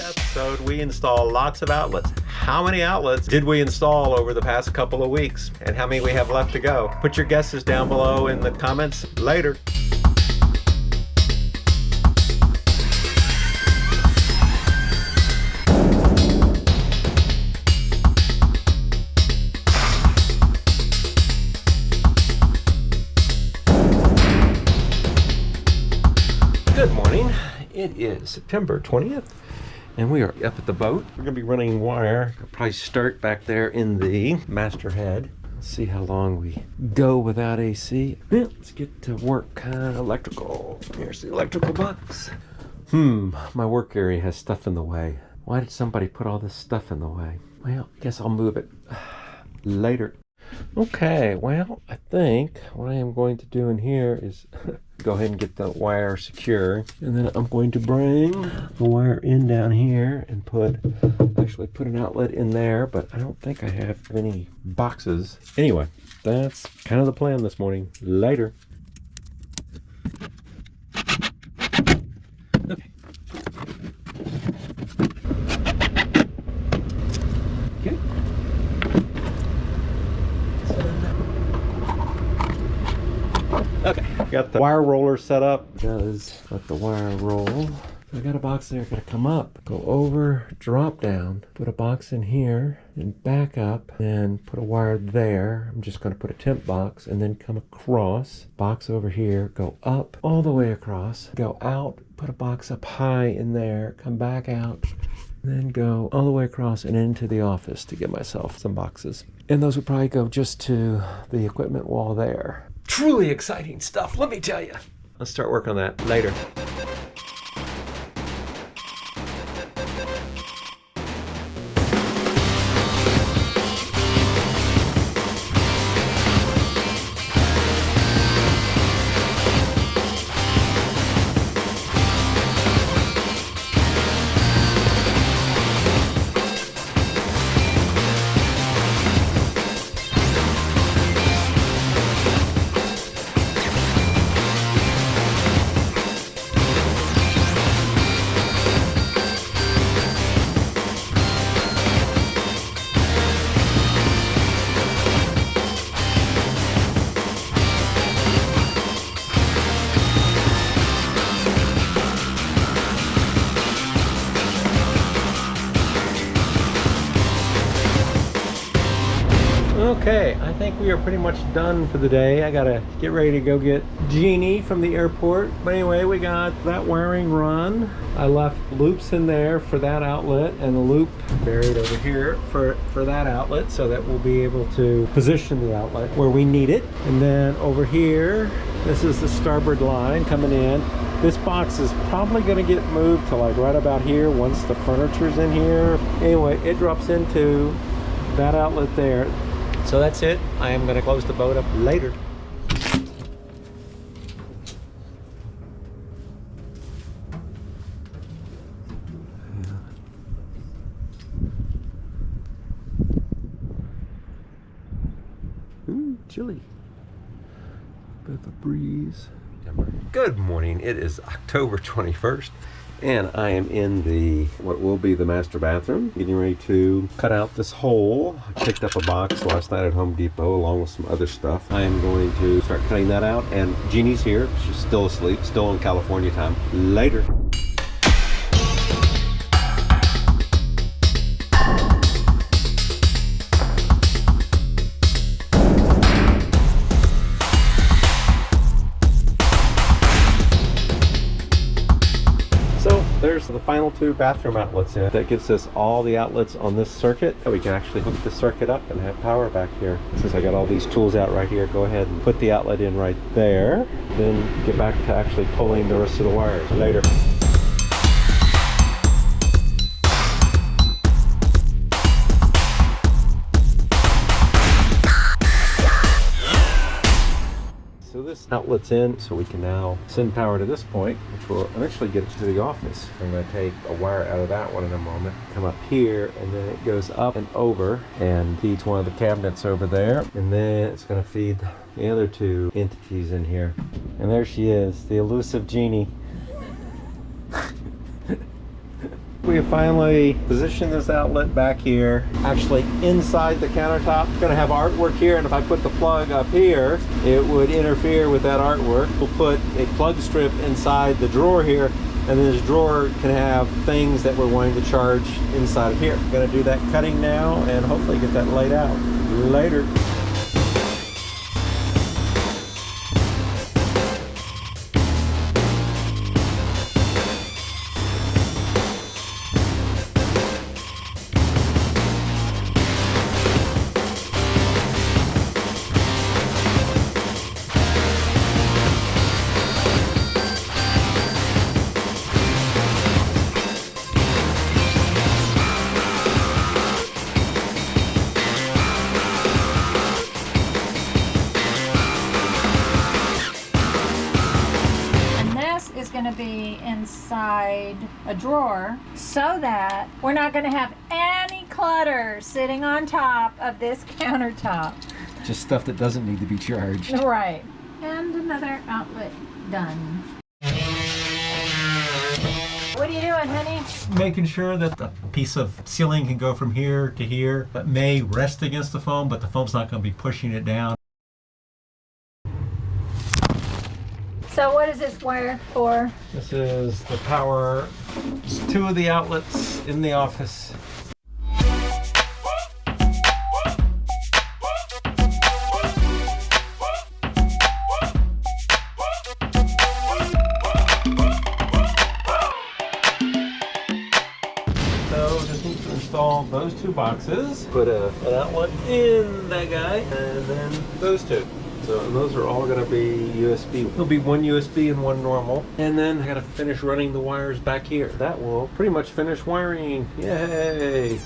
episode, we install lots of outlets. How many outlets did we install over the past couple of weeks? And how many we have left to go? Put your guesses down below in the comments. Later. Good morning. It is September 20th and we are up at the boat. We're gonna be running wire. I'll probably start back there in the master head. Let's see how long we go without AC. Yeah, let's get to work. Electrical. Here's the electrical box. My work area has stuff in the way. Why did somebody put all this stuff in the way? Well, I guess I'll move it later. Okay, well, I think what I am going to do in here is go ahead and get the wire secure, and then I'm going to bring the wire in down here and actually put an outlet in there, but I don't think I have any boxes. Anyway, that's kind of the plan this morning. Later. Okay. Okay. Okay, got the wire roller set up. Does let the wire roll. I got a box there, gotta come up, go over, drop down, put a box in here, and back up, and put a wire there. I'm just gonna put a temp box, and then come across, box over here, go up, all the way across, go out, put a box up high in there, come back out, then go all the way across and into the office to get myself some boxes. And those would probably go just to the equipment wall there. Truly exciting stuff, let me tell you. Let's start work on that later. Okay, I think we are pretty much done for the day. I gotta get ready to go get Jeannie from the airport. But anyway, we got that wiring run. I left loops in there for that outlet and a loop buried over here for that outlet, so that we'll be able to position the outlet where we need it. And then over here, this is the starboard line coming in. This box is probably gonna get moved to like right about here once the furniture's in here. Anyway, it drops into that outlet there. So that's it. I am going to close the boat up later. Ooh, chilly. Bit of a breeze. Good morning. It is October 21st. And I am in what will be the master bathroom, getting ready to cut out this hole. I picked up a box last night at Home Depot along with some other stuff. I am going to start cutting that out, and Jeannie's here. She's still asleep, still in California time. Later. There's the final two bathroom outlets in it. That gives us all the outlets on this circuit. We can actually hook the circuit up and have power back here. Since I got all these tools out right here, go ahead and put the outlet in right there. Then get back to actually pulling the rest of the wires later. So this outlet's in, so we can now send power to this point, which will eventually get it to the office. I'm going to take a wire out of that one in a moment, come up here, and then it goes up and over and feeds one of the cabinets over there, and then it's going to feed the other two entities in here. And there she is, the elusive Jeannie. We have finally positioned this outlet back here, actually inside the countertop. It's going to have artwork here, and if I put the plug up here, it would interfere with that artwork. We'll put a plug strip inside the drawer here, and then this drawer can have things that we're wanting to charge inside of here. I'm going to do that cutting now and hopefully get that laid out later. Going to be inside a drawer so that we're not going to have any clutter sitting on top of this countertop. Just stuff that doesn't need to be charged. Right. And another outlet done. What are you doing, honey? Making sure that the piece of ceiling can go from here to here, but may rest against the foam, but the foam's not going to be pushing it down. So what is this wire for? This is the power, two of the outlets in the office. So just need to install those two boxes. Put an outlet in that guy, and then those two. So, and those are all going to be USB. There'll be one USB and one normal. And then I got to finish running the wires back here. That will pretty much finish wiring. Yay!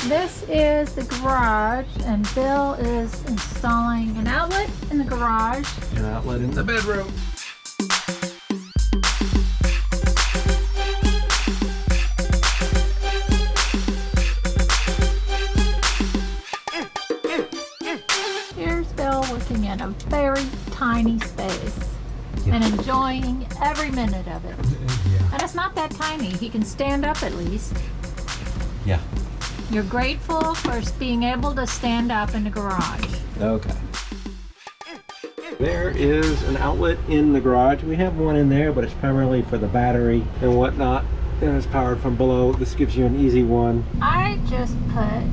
This is the garage, and Bill is installing an outlet in the garage. An outlet in the bedroom. Working in a very tiny space and enjoying every minute of it. Yeah. And it's not that tiny. He can stand up at least. Yeah. You're grateful for being able to stand up in the garage. Okay. There is an outlet in the garage. We have one in there, but it's primarily for the battery and whatnot. And it's powered from below. This gives you an easy one. I just put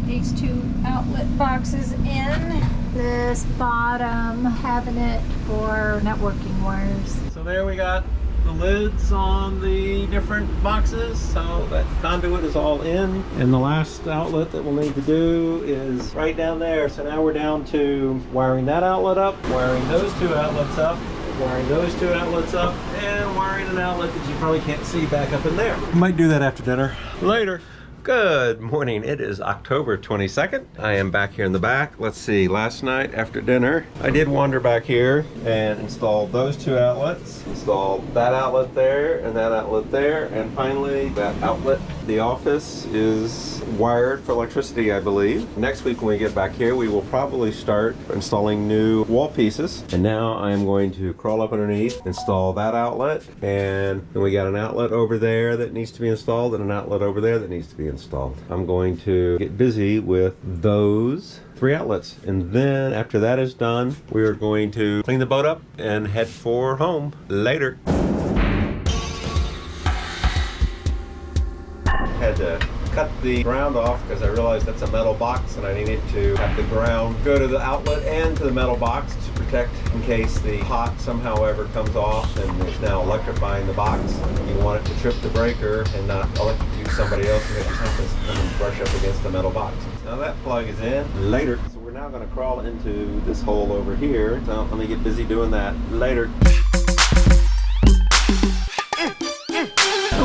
these two outlet boxes in this bottom cabinet for networking wires. So there we got the lids on the different boxes. So that conduit is all in. And the last outlet that we'll need to do is right down there. So now we're down to wiring that outlet up, wiring those two outlets up, wiring those two outlets up, and wiring an outlet that you probably can't see back up in there. Might do that after dinner. Later. Good morning. It is October 22nd. I am back here in the back. Let's see, last night after dinner, I did wander back here and install those two outlets. Installed that outlet there and that outlet there. And finally, that outlet, the office, is wired for electricity, I believe. Next week when we get back here, we will probably start installing new wall pieces. And now I am going to crawl up underneath, install that outlet. And then we got an outlet over there that needs to be installed and an outlet over there that needs to be installed. I'm going to get busy with those three outlets, and then after that is done, we are going to clean the boat up and head for home later. Had to cut the ground off because I realized that's a metal box and I needed to have the ground go to the outlet and to the metal box to protect in case the hot somehow ever comes off and it's now electrifying the box. You want it to trip the breaker and not electrocute somebody else and it just happens to come and brush up against the metal box. Now that plug is in later. So we're now going to crawl into this hole over here. So let me get busy doing that later.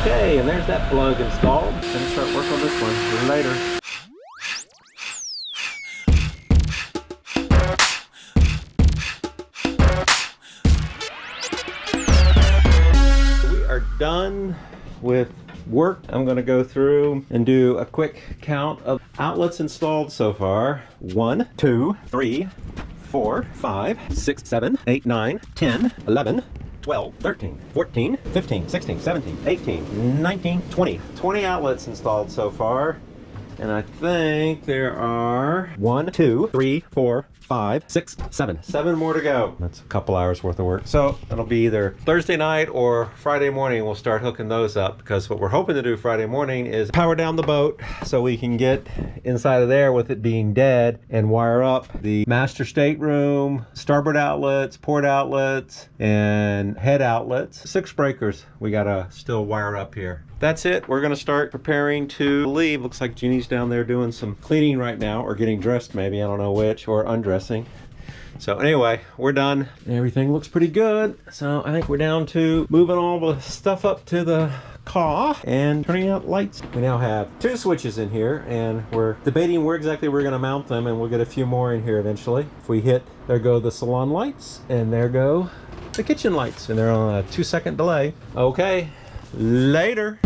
Okay, and there's that plug installed. Gonna start work on this one later. We are done with work. I'm going to go through and do a quick count of outlets installed so far. 1, 2, 3, 4, 5, 6, 7, 8, 9, 10, 11, 12, 13, 14, 15, 16, 17, 18, 19, 20. 20 outlets installed so far. And I think there are 1, 2, 3, 4, 5, 6, 7. 7 more to go. That's a couple hours worth of work. So it'll be either Thursday night or Friday morning we'll start hooking those up, because what we're hoping to do Friday morning is power down the boat so we can get inside of there with it being dead and wire up the master stateroom, starboard outlets, port outlets, and head outlets. 6 breakers we gotta still wire up here. That's it. We're gonna start preparing to leave. Looks like Jeannie's down there doing some cleaning right now, or getting dressed maybe, I don't know which, or undressing. So anyway, we're done. Everything looks pretty good. So I think we're down to moving all the stuff up to the car and turning out lights. We now have 2 switches in here, and we're debating where exactly we're gonna mount them, and we'll get a few more in here eventually. If we hit, there go the salon lights, and there go the kitchen lights, and they're on a 2-second delay. Okay, later.